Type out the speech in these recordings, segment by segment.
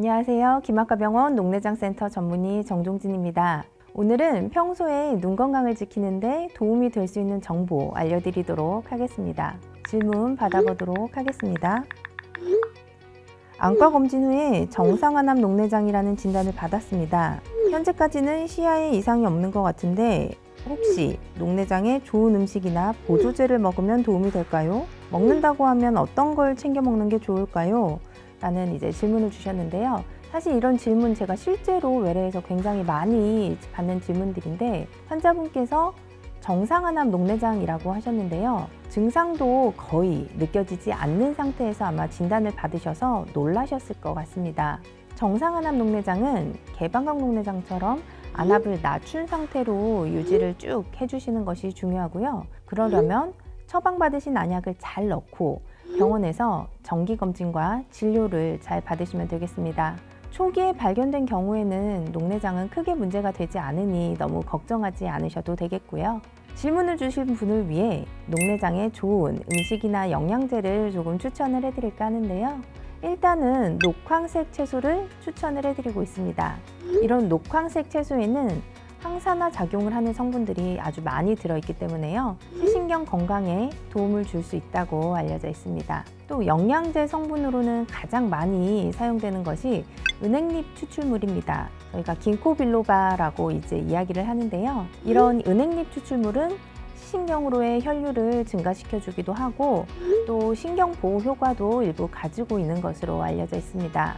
안녕하세요. 김학과병원 녹내장센터 전문의 정종진입니다. 오늘은 평소에 눈 건강을 지키는데 도움이 될 수 있는 정보 알려드리도록 하겠습니다. 질문 받아보도록 하겠습니다. 안과 검진 후에 정상화납 녹내장이라는 진단을 받았습니다. 현재까지는 시야에 이상이 없는 것 같은데 혹시 녹내장에 좋은 음식이나 보조제를 먹으면 도움이 될까요? 먹는다고 하면 어떤 걸 챙겨 먹는 게 좋을까요? 라는 질문을 주셨는데요. 사실 이런 질문 제가 실제로 외래에서 굉장히 많이 받는 질문들인데 환자분께서 정상화납 녹내장이라고 하셨는데요. 증상도 거의 느껴지지 않는 상태에서 아마 진단을 받으셔서 놀라셨을 것 같습니다. 정상화납 녹내장은 개방각 녹내장처럼 안압을 낮춘 상태로 유지를 쭉 해주시는 것이 중요하고요. 그러려면 처방받으신 안약을 잘 넣고 병원에서 정기검진과 진료를 잘 받으시면 되겠습니다. 초기에 발견된 경우에는 녹내장은 크게 문제가 되지 않으니 너무 걱정하지 않으셔도 되겠고요. 질문을 주신 분을 위해 녹내장에 좋은 음식이나 영양제를 조금 추천을 해드릴까 하는데요. 일단은 녹황색 채소를 추천을 해드리고 있습니다. 이런 녹황색 채소에는 항산화 작용을 하는 성분들이 아주 많이 들어있기 때문에요. 시신경 건강에 도움을 줄 수 있다고 알려져 있습니다. 또 영양제 성분으로는 가장 많이 사용되는 것이 은행잎 추출물입니다. 저희가 긴코빌로바라고 이야기를 하는데요. 이런 은행잎 추출물은 시신경으로의 혈류를 증가시켜주기도 하고 또 신경보호 효과도 일부 가지고 있는 것으로 알려져 있습니다.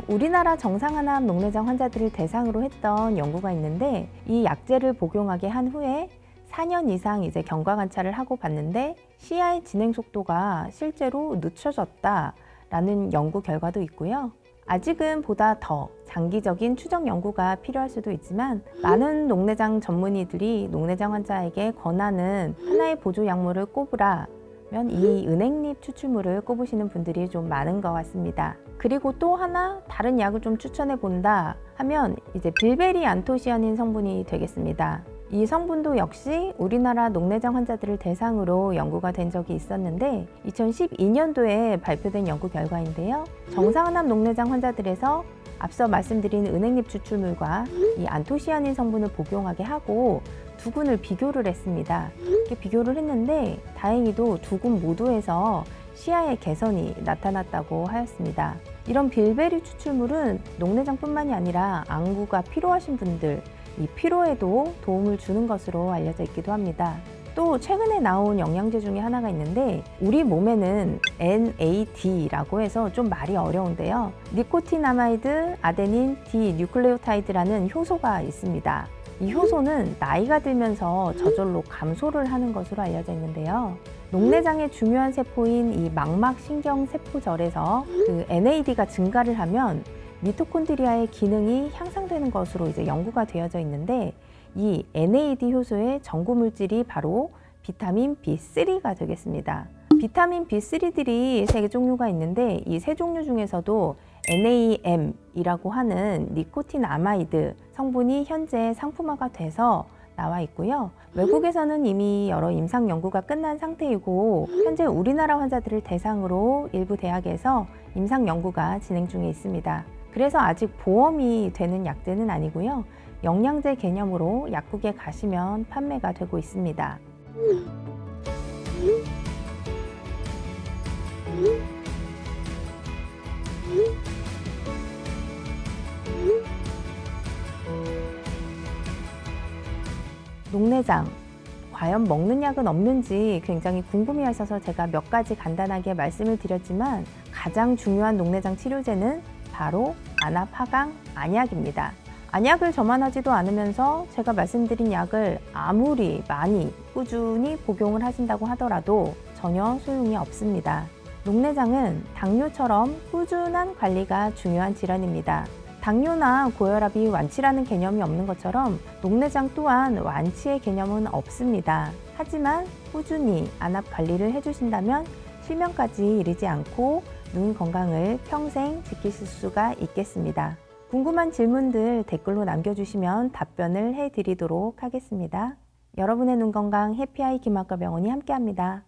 우리나라 정상화납 녹내장 환자들을 대상으로 했던 연구가 있는데 이 약제를 복용하게 한 후에 4년 이상 경과 관찰을 하고 봤는데 시야의 진행 속도가 실제로 늦춰졌다라는 연구 결과도 있고요. 아직은 보다 더 장기적인 추적 연구가 필요할 수도 있지만 많은 녹내장 전문의들이 녹내장 환자에게 권하는 하나의 보조 약물을 꼽으라 면 이 은행잎 추출물을 꼽으시는 분들이 좀 많은 것 같습니다. 그리고 또 하나 다른 약을 좀 추천해 본다 하면 빌베리 안토시아닌 성분이 되겠습니다. 이 성분도 역시 우리나라 녹내장 환자들을 대상으로 연구가 된 적이 있었는데 2012년도에 발표된 연구 결과인데요. 정상화납 녹내장 환자들에서 앞서 말씀드린 은행잎 추출물과 이 안토시아닌 성분을 복용하게 하고 두 군을 비교를 했습니다. 이렇게 비교를 했는데 다행히도 두 군 모두에서 시야의 개선이 나타났다고 하였습니다. 이런 빌베리 추출물은 녹내장뿐만이 아니라 안구가 피로하신 분들, 이 피로에도 도움을 주는 것으로 알려져 있기도 합니다. 또 최근에 나온 영양제 중에 하나가 있는데 우리 몸에는 NAD라고 해서 좀 말이 어려운데요. 니코티나마이드 아데닌 디뉴클레오타이드라는 효소가 있습니다. 이 효소는 나이가 들면서 저절로 감소를 하는 것으로 알려져 있는데요. 녹내장의 중요한 세포인 이 망막신경세포절에서 그 NAD가 증가를 하면 미토콘드리아의 기능이 향상되는 것으로 연구가 되어져 있는데 이 NAD 효소의 전구 물질이 바로 비타민 B3가 되겠습니다. 비타민 B3들이 3개 종류가 있는데 이 세 종류 중에서도 NAM이라고 하는 니코틴아마이드 성분이 현재 상품화가 돼서 나와 있고요. 외국에서는 이미 여러 임상 연구가 끝난 상태이고 현재 우리나라 환자들을 대상으로 일부 대학에서 임상 연구가 진행 중에 있습니다. 그래서 아직 보험이 되는 약제는 아니고요. 영양제 개념으로 약국에 가시면 판매가 되고 있습니다. 녹내장, 과연 먹는 약은 없는지 굉장히 궁금해하셔서 제가 몇 가지 간단하게 말씀을 드렸지만 가장 중요한 녹내장 치료제는 바로 안압 하강 안약입니다. 안약을 저만하지도 않으면서 제가 말씀드린 약을 아무리 많이 꾸준히 복용을 하신다고 하더라도 전혀 소용이 없습니다. 녹내장은 당뇨처럼 꾸준한 관리가 중요한 질환입니다. 당뇨나 고혈압이 완치라는 개념이 없는 것처럼 녹내장 또한 완치의 개념은 없습니다. 하지만 꾸준히 안압 관리를 해주신다면 실명까지 이르지 않고 눈 건강을 평생 지키실 수가 있겠습니다. 궁금한 질문들 댓글로 남겨주시면 답변을 해드리도록 하겠습니다. 여러분의 눈 건강 해피아이 김학과병원이 함께합니다.